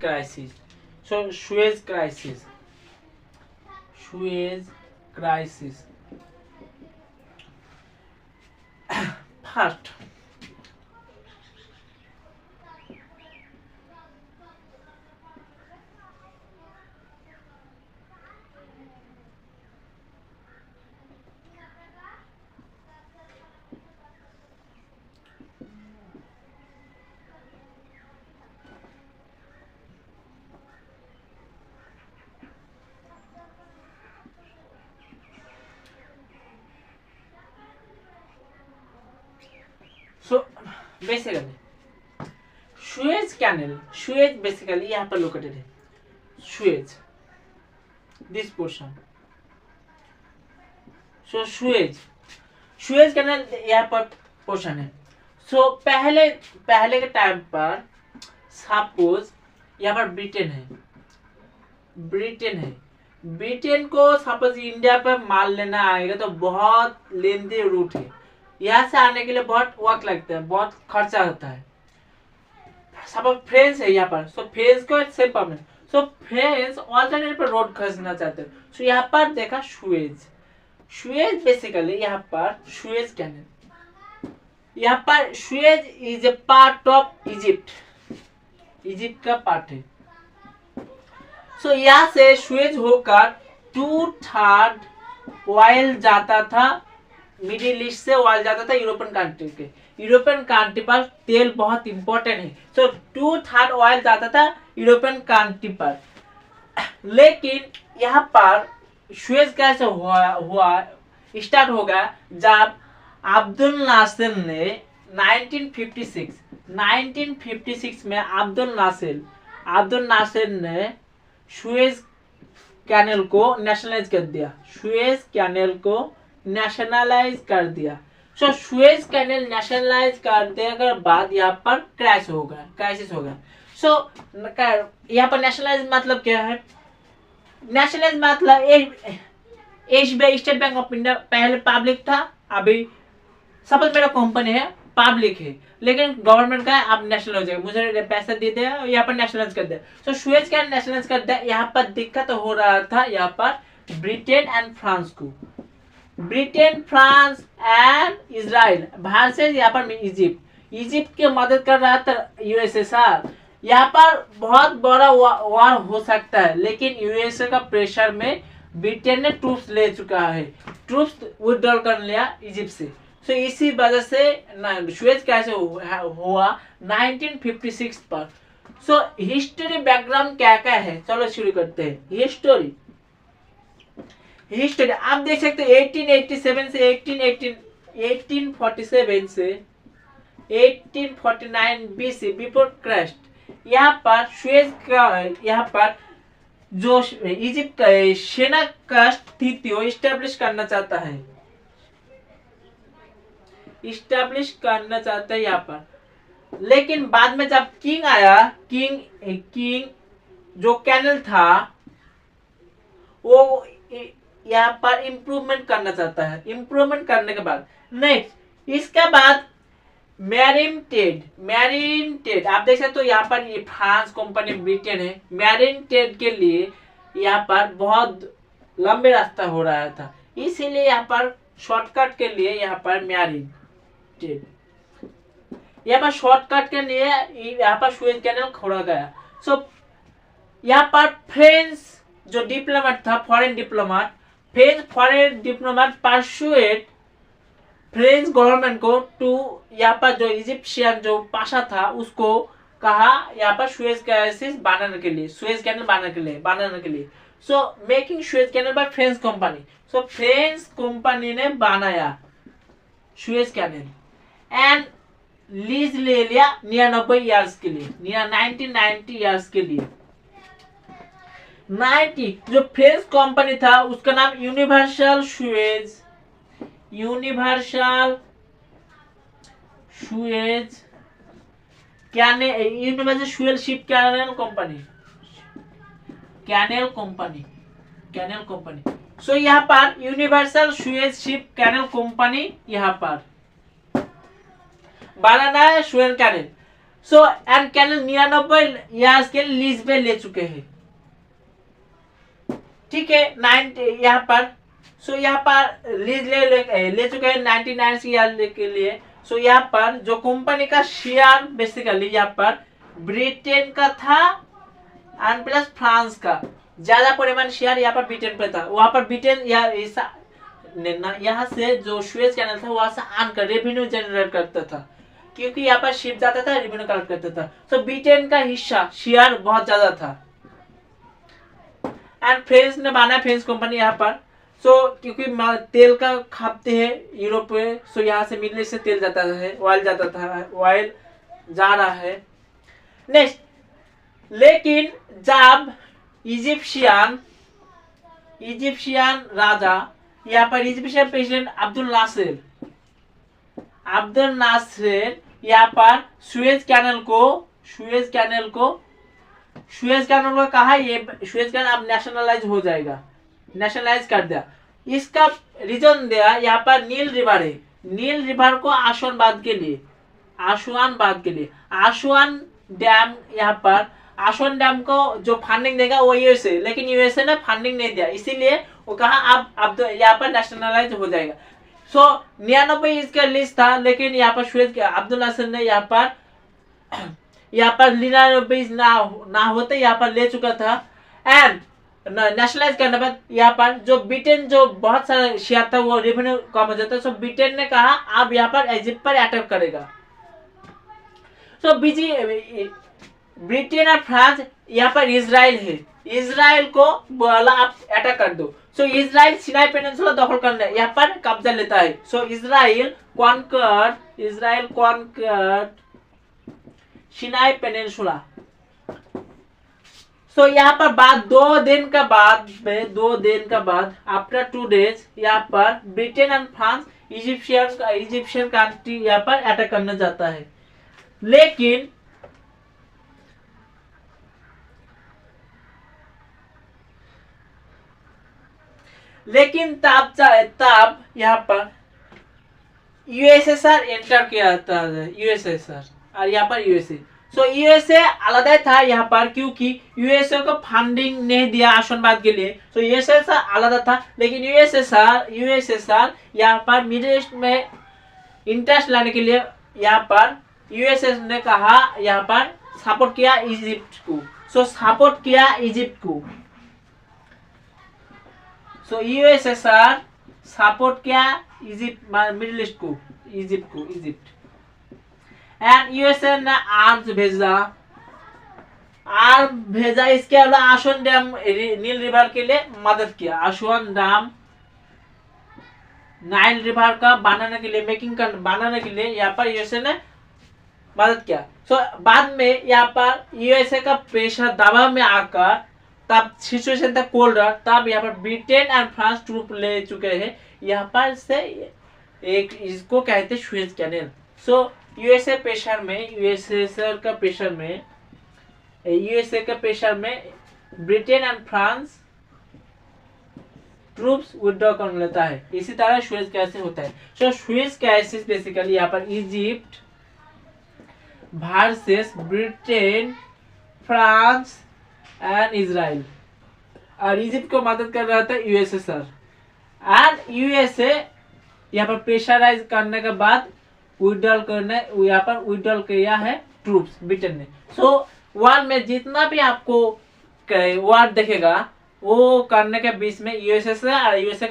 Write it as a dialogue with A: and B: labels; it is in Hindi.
A: crisis. So Suez crisis. Suez crisis. First, so basically Suez Canal, Suez basically यहाँ पर located है. Suez, this portion. So Suez Canal यहाँ पर portion है. So पहले के टाइम पर सपोज यहाँ पर ब्रिटेन को सपोज इंडिया पर माल लेना आएगा तो बहुत लेंदी रूट है. यहाँ से आने के लिए बहुत वक्त लगता है, बहुत खर्चा होता है. सपोज फ्रांस है यहाँ पर, सो फ्रांस को सेम प्रॉब्लम. सो फ्रांस ऑल्टरनेट पर रोड खरीदना चाहते हैं. सो यहाँ पर देखा सुएज बेसिकली यहाँ पर सुएज कैनल. यहाँ पर Suez is a part of Egypt का पार्ट है. सो यहाँ से सुएज होकर 2/3 ऑयल जाता था मिडिल ईस्ट से, ऑयल जाता था यूरोपियन कंट्री के. यूरोपियन कंट्री पर तेल बहुत इंपॉर्टेंट है. सो 2/3 ऑयल जाता था यूरोपियन कंट्री पर. लेकिन यहाँ पर सुएज कैसे हुआ स्टार्ट होगा जब अब्दुल नासिर ने 1956 में अब्दुल नासिर ने सुएज कैनल को नेशनलाइज कर दिया. सो सुएज कैनल नेशनलाइज कर देने के बाद यहाँ पर क्राइसिस होगा. सो यहाँ पर नेशनलाइज मतलब क्या है? नेशनलाइज मतलब SBI state bank of India पहले पब्लिक था, अभी सपोज मेरा कंपनी है पब्लिक है, लेकिन गवर्नमेंट का अब नेशनल हो जाएगा, मुझे पैसा दे दे यहाँ पर नेशनलाइज कर दे. सो सुएज कैनल नेशनलाइज कर दे. यहाँ पर दिक्कत हो रहा था यहाँ पर ब्रिटेन एंड फ्रांस को. ब्रिटेन, फ्रांस एंड इजराइल, बाहर से यहाँ पर इजिप्ट की मदद कर रहा था यूएसएसआर. यहाँ पर बहुत बड़ा वार हो सकता है, लेकिन यूएसए का प्रेशर में ब्रिटेन ने ट्रूप्स ले चुका है, ट्रूप्स विड्रॉल कर लिया इजिप्ट से. सो इसी वजह से सुएज कैसे हुआ 1956 पर. सो हिस्ट्री बैकग्राउंड क्या क्या है, चलो शुरू करते हैं. हिस्ट्री आप देख सकते हैं 1847 से 1847 से 1849 बीसी बिफोर क्राइस्ट. यहाँ पर सुएज का यहाँ पर जो इजिप्ट का सेना का स्थिति वो इस्टेब्लिश करना चाहता है यहाँ पर. लेकिन बाद में जब किंग आया, किंग जो कैनल था वो यहाँ पर इम्प्रूवमेंट करना चाहता है. इम्प्रूवमेंट करने के बाद नेक्स्ट इसके बाद मैरीन ट्रेड आप देख सकते हो. यहाँ पर ये फ्रांस कंपनी ब्रिटेन है. मैरीन ट्रेड के लिए यहाँ पर बहुत लंबे रास्ता हो रहा था, इसीलिए यहाँ पर शॉर्टकट के लिए यहाँ पर मैरीन ट्रेड, यहाँ पर शॉर्टकट के लिए यहाँ पर सुएज कैनल खोला गया. सो यहाँ पर फ्रेंच जो डिप्लोमेट था, foreign diplomat persuaded French government को टू यहाँ पर जो इजिप्शियन जो पाशा था उसको कहा यहाँ पर सुएज कैनल बनाने के लिए. So making Suez canal by French company. So French company ने बनाया सुएज कैनल एंड लीज ले लिया 99 ईयर्स के लिए, 1990 ईयर्स के लिए. 90 जो फ्रेंच कंपनी था उसका नाम universal ship canal company. So यहाँ पर universal Suez ship canal company यहाँ पर बनाना है Suez canal. So and canal 99 यहाँ के लीज पे ले चुके हैं, ठीक है। 90 यहाँ पर, सो यहाँ पर लीज ले चुके हैं 99 ईयर के लिए। सो यहाँ पर जो कंपनी का शेयर बेसिकली यहाँ पर ब्रिटेन का था एंड प्लस फ्रांस का, ज्यादा परिमाण शेयर यहाँ पर ब्रिटेन पे था। वहां पर ब्रिटेन यहाँ से जो सुएज कैनल था वहां से आन कर रेवेन्यू जनरेट करता था, क्योंकि यहाँ पर शिप जाता था, रेवेन्यू कलेक्ट करता था। सो ब्रिटेन का हिस्सा शेयर बहुत ज्यादा था। एंड फ्रेंच ने बनाया, फ्रेंच कंपनी यहाँ पर। सो क्योंकि तेल का खाते हैं यूरोप में, सो यहाँ से मिडल ईस्ट से तेल जाता है, ऑयल जाता था, ऑयल जा रहा है। नेक्स्ट, लेकिन जब इजिप्शियन राजा यहाँ पर इजिप्शियन प्रेसिडेंट अब्दुल नासिर यहाँ पर सुएज कैनल को कहा ये सुएज कैनल अब नेशनलाइज हो जाएगा, नेशनलाइज कर दिया। इसका रीजन दिया यहाँ पर नील रिवर है, नील रिवर को आसवान बांध के लिए आसवान डैम, यहाँ पर आसवान डैम को जो फंडिंग देगा वो यूएसए, लेकिन यूएसए ने फंडिंग नहीं दिया, इसीलिए वो कहा अब तो यहाँ पर नेशनलाइज हो जाएगा। सो 99 इसका लिस्ट था, लेकिन यहाँ पर सुएज अब्दुल नासिर ने यहाँ पर 99 ना होते यहाँ पर ले चुका था। एंड नेशनलाइज करने बाद यहाँ पर जो ब्रिटेन जो बहुत सारा शेयर था वो रेवेन्यू कम हो जाता है। सो ब्रिटेन ने कहा अब यहाँ पर इजिप्ट पर अटैक करेगा। सो ब्रिटेन और फ्रांस यहाँ पर इजराइल है, इजराइल को बोला आप अटैक कर दो। सो इजराइल सिनाई पेनिनसुला दखल करने यहाँ पर कब्जा लेता है। सो इजराइल कॉन्कर्ड सिनाई पेनिनसुला। सो यहाँ पर बाद 2 दिन का बाद आफ्टर 2 डेज यहाँ पर Britain and France Egyptian country यहाँ पर अटैक करने जाता है। लेकिन तब यहाँ पर यूएसएसआर एंटर किया था, यूएसएसआर और यहाँ पर यूएसए। सो यूएसए अलग था यहाँ पर, क्योंकि यूएसए को फंडिंग नहीं दिया आसवानवाद के लिए। सो यूएसएसआर अलग था, लेकिन यूएसएसआर यहाँ पर मिडिल ईस्ट में इंटरेस्ट लाने के लिए यहाँ पर यूएसए ने कहा यहाँ पर सपोर्ट किया इजिप्ट को। सो यूएसएसआर सपोर्ट किया मिडिल ईस्ट को, इजिप्ट। एंड यूएसए ने आर्म्स भेजा। इसके अलावा आसवान डैम नील रिवर के लिए मदद किया। आसवान डैम नाइल रिवर का बनाने के लिए यहाँ पर यूएसए ने मदद किया। सो बाद में यहाँ पर यूएसए का प्रेशर दबाव में आकर तब सिचुएशन था कोल्ड, तब यहाँ पर ब्रिटेन एंड फ्रांस ट्रूप ले चुके हैं यहाँ पर से एक इसको कहते सुएज कैनल। सो यूएसए का प्रेशर में Britain and France troops withdraw कर लेता है। इसी तरह सुएज क्राइसिस होता है। सो सुएज क्राइसिस बेसिकली यहाँ पर Egypt versus Britain, France and Israel, और इजिप्ट को मदद कर रहा था यूएसएसआर। एंड यूएसए यहाँ पर प्रेशराइज करने के बाद विड्रॉल किया है ट्रूप्स ब्रिटेन ने। सो वॉर में जितना भी आपको वॉर देखेगा वो करने के बीच में यूएसएसआर और यूएसए